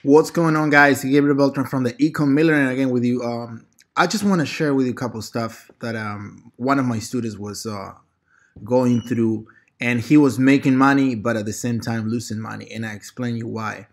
What's going on, guys? Gabriel Beltran from the Ecom Millionaire again with you. I just want to share with you a couple stuff that one of my students was going through, and he was making money, but at the same time losing money, and I explain you why.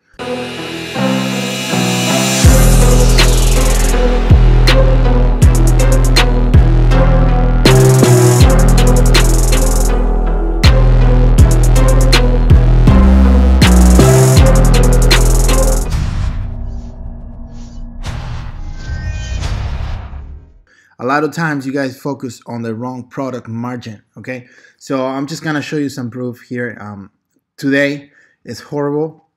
A lot of times you guys focus on the wrong product margin, okay? So I'm just gonna show you some proof here. Today is horrible.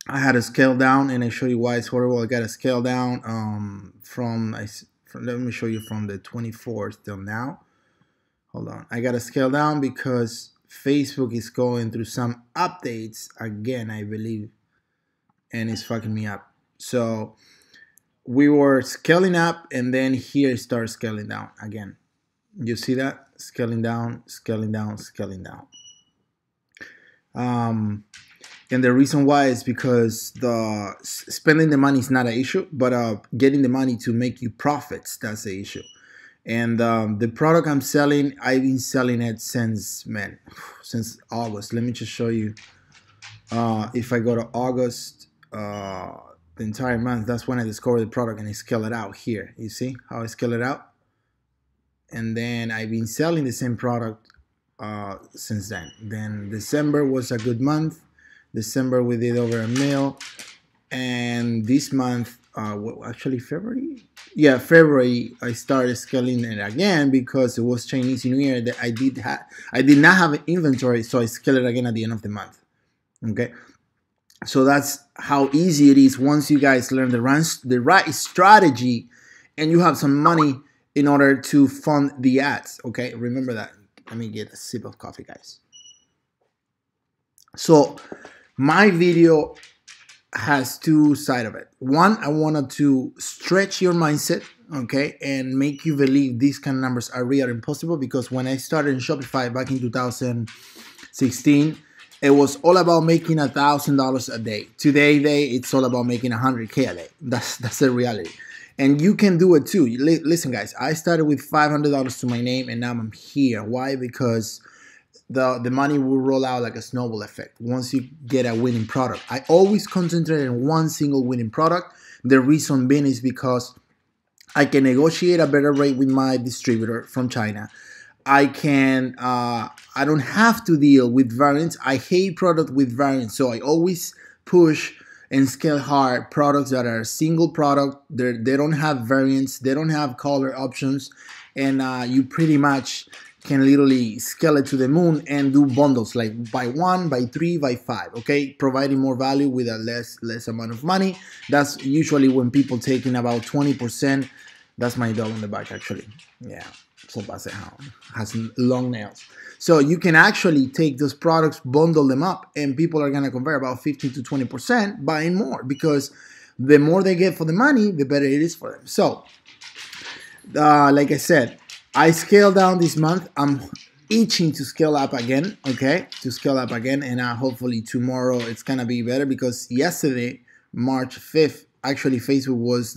I had to scale down, and I show you why it's horrible. I got to scale down let me show you from the 24th till now. Hold on. I got to scale down because Facebook is going through some updates again, I believe, and it's fucking me up. So we were scaling up, and then here it starts scaling down again. You see that? Scaling down, scaling down, scaling down. And the reason why is because the spending the money is not an issue, but getting the money to make you profits, that's the issue. And the product I'm selling, I've been selling it since August. Let me just show you. If I go to August, the entire month, that's when I discovered the product, and I scale it out here. You see how I scale it out? And then I've been selling the same product since then. Then December was a good month. December we did over $1 million, and this month, actually February? Yeah, February I started scaling it again because it was Chinese New Year that I did not have inventory, so I scaled it again at the end of the month. Okay. So that's how easy it is once you guys learn the right strategy and you have some money in order to fund the ads. Okay, remember that. Let me get a sip of coffee, guys. So my video has two sides of it. One, I wanted to stretch your mindset, okay, and make you believe these kind of numbers are real and possible, because when I started in Shopify back in 2016, it was all about making $1,000 a day. Today, it's all about making 100K a day. That's the reality. And you can do it too. Listen, guys, I started with $500 to my name, and now I'm here. Why? Because the money will roll out like a snowball effect once you get a winning product. I always concentrate on one single winning product. The reason being is because I can negotiate a better rate with my distributor from China. I don't have to deal with variants. I hate product with variants, so I always push and scale hard products that are single product. They don't have variants, they don't have color options, and you pretty much can literally scale it to the moon and do bundles like buy 1, buy 3, buy 5. Okay, providing more value with a less amount of money. That's usually when people taking about 20%. That's my dog in the back, actually. Yeah. So has long nails. So you can actually take those products, bundle them up, and people are gonna convert about 15 to 20% buying more, because the more they get for the money, the better it is for them. So, like I said, I scaled down this month. I'm itching to scale up again, okay? To scale up again, and hopefully tomorrow it's gonna be better, because yesterday, March 5th, actually Facebook was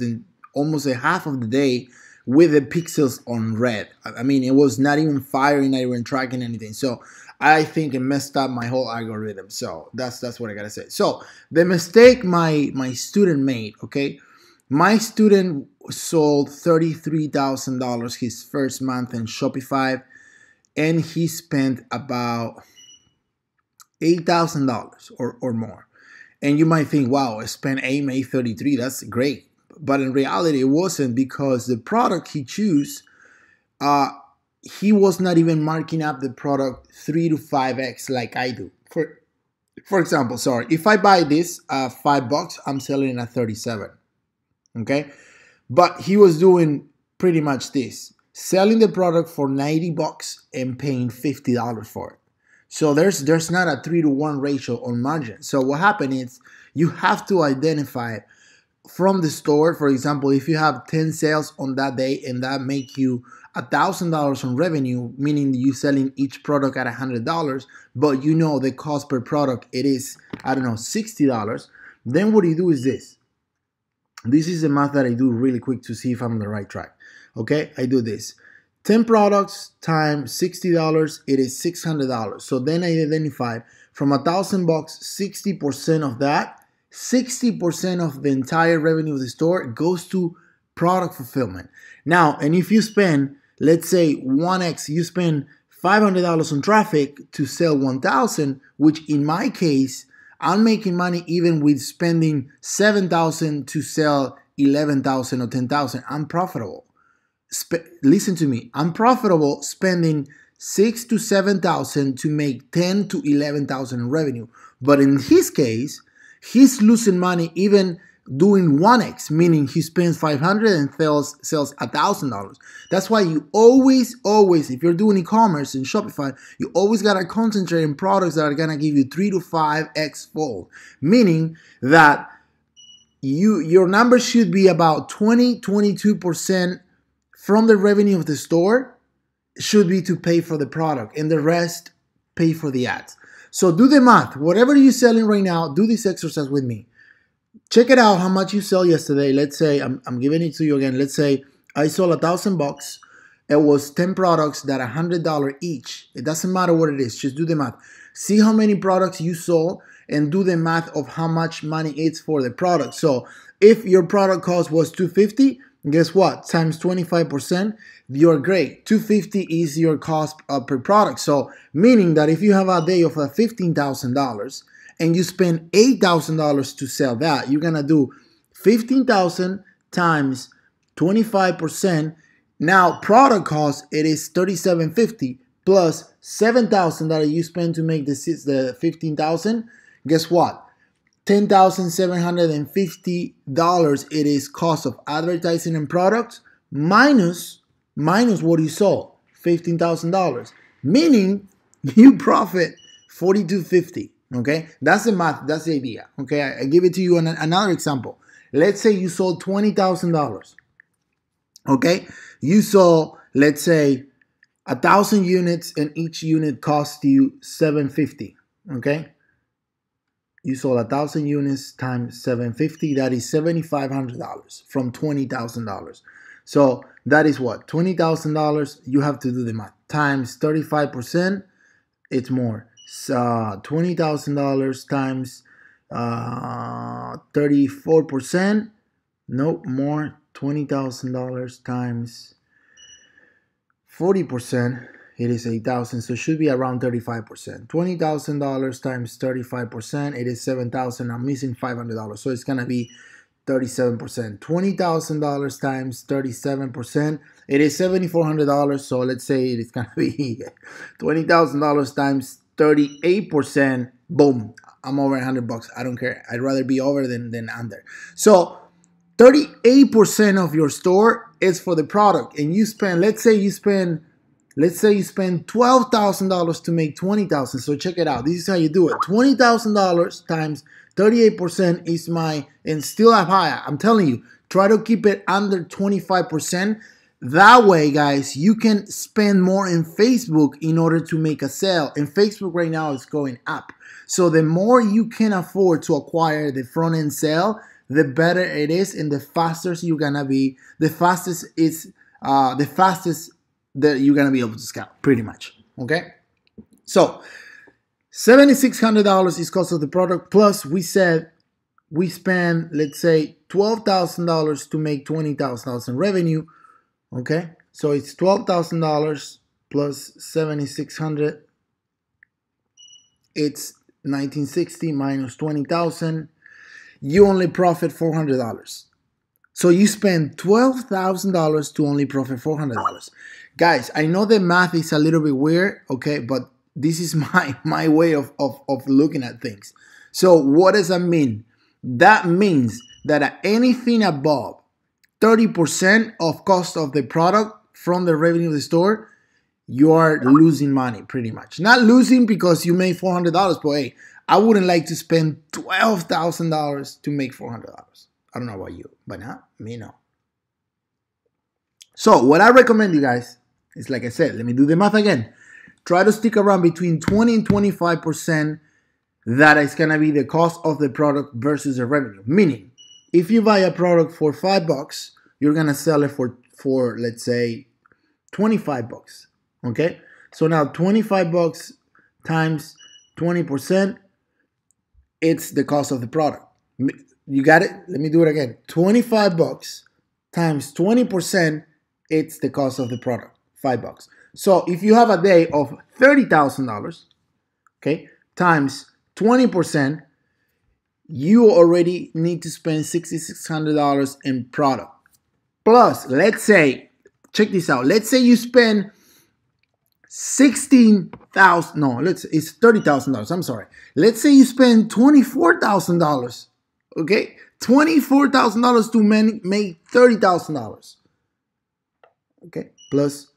almost a half of the day with the pixels on red. I mean, it was not even firing, not even tracking anything. So I think it messed up my whole algorithm. So that's what I gotta say. So the mistake my student made, okay? My student sold $33,000 his first month in Shopify, and he spent about $8,000 or more. And you might think, wow, I spent 8, made 33. That's great. But in reality, it wasn't, because the product he chose, he was not even marking up the product 3 to 5x like I do. For example, sorry, if I buy this $5, I'm selling it at 37. Okay, but he was doing pretty much this, selling the product for $90 and paying $50 for it. So there's not a 3 to 1 ratio on margin. So what happened is you have to identify from the store. For example, if you have 10 sales on that day and that make you $1,000 on revenue, meaning you selling each product at $100, but you know the cost per product, it is, I don't know, $60, then what you do is this. This is the math that I do really quick to see if I'm on the right track. Okay, I do this. 10 products times $60, it is $600. So then I identify from $1,000, 60% of that, 60% of the entire revenue of the store goes to product fulfillment. Now, and if you spend, let's say 1x, you spend $500 on traffic to sell 1,000, which in my case, I'm making money even with spending 7,000 to sell 11,000 or 10,000. I'm profitable. Listen to me. I'm profitable spending 6 to 7,000 to make 10 to 11,000 in revenue. But in his case, he's losing money even doing 1x, meaning he spends 500 and sells $1,000. That's why you always, if you're doing e-commerce in Shopify, you always gotta concentrate on products that are gonna give you 3 to 5x fold, meaning that your numbers should be about 22% from the revenue of the store should be to pay for the product, and the rest pay for the ads. So do the math. Whatever you're selling right now, do this exercise with me. Check it out how much you sell yesterday. Let's say, I'm giving it to you again. Let's say I sold $1,000. It was 10 products that $100 each. It doesn't matter what it is. Just do the math. See how many products you sold and do the math of how much money it's for the product. So if your product cost was $250, guess what? Times 25%, you're great. $250 is your cost per product. So meaning that if you have a day of $15,000 and you spend $8,000 to sell that, you're gonna do 15,000 times 25%. Now product cost, it is $3,750 plus $7,000 that you spend to make the 15,000. Guess what? $10,750 it is cost of advertising and products minus what you sold, $15,000, meaning you profit $4,250. Okay, that's the math, that's the idea. Okay, I give it to you on another example. Let's say you sold $20,000. Okay, you sold, let's say, 1,000 units, and each unit cost you $750. Okay. You sold 1,000 units times 750. That is $7,500 from $20,000. So that is what? $20,000. You have to do the math. Times 35%, it's more. $20,000 times 34%. Nope, more. $20,000 times 40%. It is 8,000, so it should be around 35%. $20,000 times 35%, it is 7,000. I'm missing $500, so it's gonna be 37%. $20,000 times 37%, it is $7,400. So let's say it's gonna be $20,000 times 38%. Boom, I'm over $100. I don't care. I'd rather be over than under. So 38% of your store is for the product, and you spend. Let's say you spend $12,000 to make $20,000. So check it out. This is how you do it. $20,000 times 38% is and still up higher. I'm telling you, try to keep it under 25%. That way, guys, you can spend more in Facebook in order to make a sale. And Facebook right now is going up. So the more you can afford to acquire the front end sale, the better it is, and the faster you're gonna be. The fastest that you're gonna be able to scale, pretty much. Okay, so $7,600 is cost of the product, plus we said we spend, let's say, $12,000 to make $20,000 revenue. Okay, so it's $12,000 plus 7,600. It's 1960 minus 20,000. You only profit $400. So you spend $12,000 to only profit $400. Guys, I know the math is a little bit weird, okay, but this is my way of looking at things. So what does that mean? That means that at anything above 30% of cost of the product from the revenue of the store, you are losing money pretty much. Not losing because you made $400, but hey, I wouldn't like to spend $12,000 to make $400. I don't know about you, but not me, no. So what I recommend you guys is, like I said, let me do the math again. Try to stick around between 20 and 25%. That is going to be the cost of the product versus the revenue. Meaning, if you buy a product for $5, you're gonna sell it for let's say $25. Okay, so now $25 times 20%, it's the cost of the product. You got it? Let me do it again. $25 times 20%, it's the cost of the product, $5. So if you have a day of $30,000, okay, times 20%, you already need to spend $6,600 in product. Plus, let's say, check this out. Let's say you spend $16,000. No, it's $30,000. I'm sorry. Let's say you spend $24,000. Okay, $24,000 to make $30,000. Okay, plus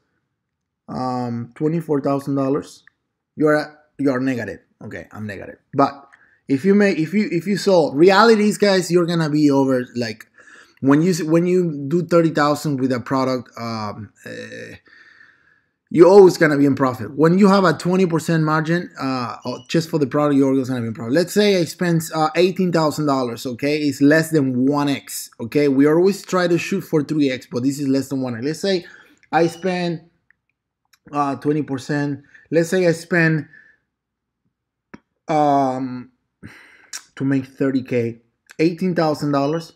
$24,000. You're negative. Okay, I'm negative. But if you sold, realities, guys, you're gonna be over, like when you do 30,000 with a product, you're always gonna be in profit. When you have a 20% margin, just for the product, you're always gonna be in profit. Let's say I spent $18,000. Okay, it's less than 1x. Okay, we always try to shoot for 3x, but this is less than 1x. Let's say I spend 20%. Let's say I spend to make 30K, $18,000.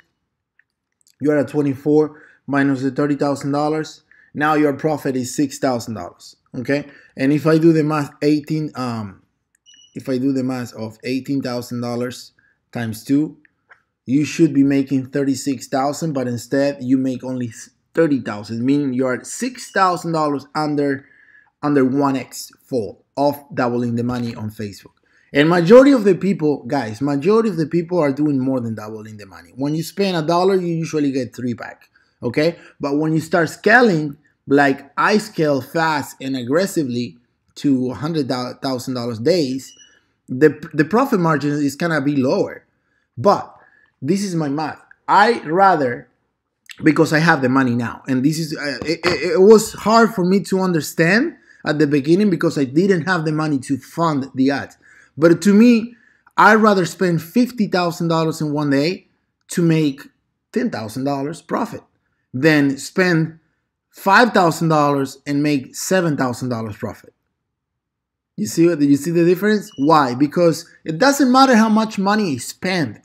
You're at 24 minus the $30,000. Now your profit is $6,000. Okay, and if I do the math, if I do the math of $18,000 times 2, you should be making $36,000, but instead you make only $30,000, meaning you're at $6,000 under 1x fold of doubling the money on Facebook. And majority of the people, guys, majority of the people are doing more than doubling the money. When you spend $1, you usually get 3 back. Okay, but when you start scaling, like I scale fast and aggressively to $100,000 days, the profit margin is gonna be lower. But this is my math. I rather, because I have the money now, and this is it was hard for me to understand at the beginning because I didn't have the money to fund the ads. But to me, I'd rather spend $50,000 in one day to make $10,000 profit than spend $5,000 and make $7,000 profit. You see the difference? Why? Because it doesn't matter how much money I spend.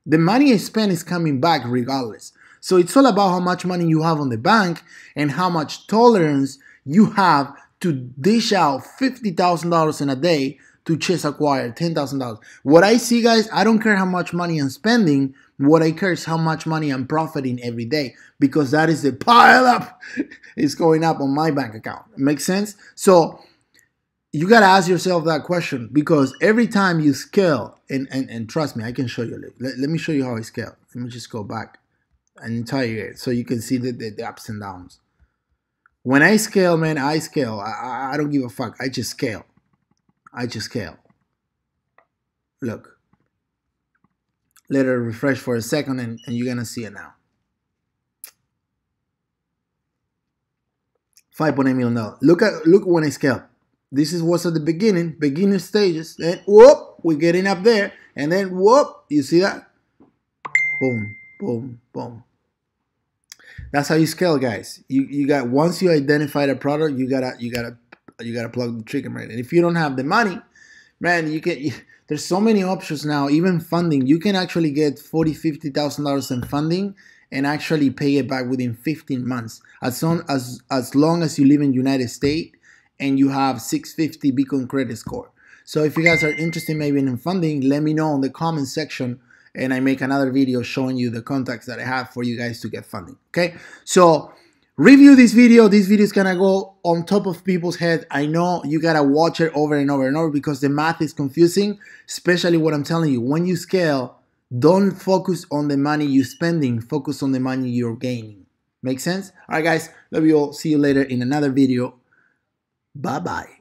The money I spend is coming back regardless. So it's all about how much money you have on the bank and how much tolerance you have to dish out $50,000 in a day to just acquire $10,000. What I see, guys, I don't care how much money I'm spending. What I care is how much money I'm profiting every day, because that is the pile up is going up on my bank account. Makes sense? So you got to ask yourself that question, because every time you scale, and trust me, I can show you. Let me show you how I scale. Let me just go back an entire year so you can see the ups and downs. When I scale, man, I scale. I don't give a fuck. I just scale. I just scale. Look. Let it refresh for a second, and you're gonna see it now. $5.8 million. Look when I scale. This is what's at the beginning stages. Then whoop, we're getting up there, and then whoop, you see that? Boom, boom, boom. That's how you scale, guys. You got, once you identify the product, you gotta plug the trigger, right? And if you don't have the money, man, there's so many options now. Even funding, you can actually get $40,000, $50,000 in funding and actually pay it back within 15 months, as long as you live in the United States and you have 650 Beacon credit score. So if you guys are interested maybe in funding, let me know in the comment section, and I make another video showing you the contacts that I have for you guys to get funding. Okay, so review this video. This video is gonna go on top of people's heads. I know you gotta watch it over and over and over because the math is confusing, especially what I'm telling you. When you scale, don't focus on the money you're spending, focus on the money you're gaining. Make sense? All right, guys, love you all. See you later in another video. Bye-bye.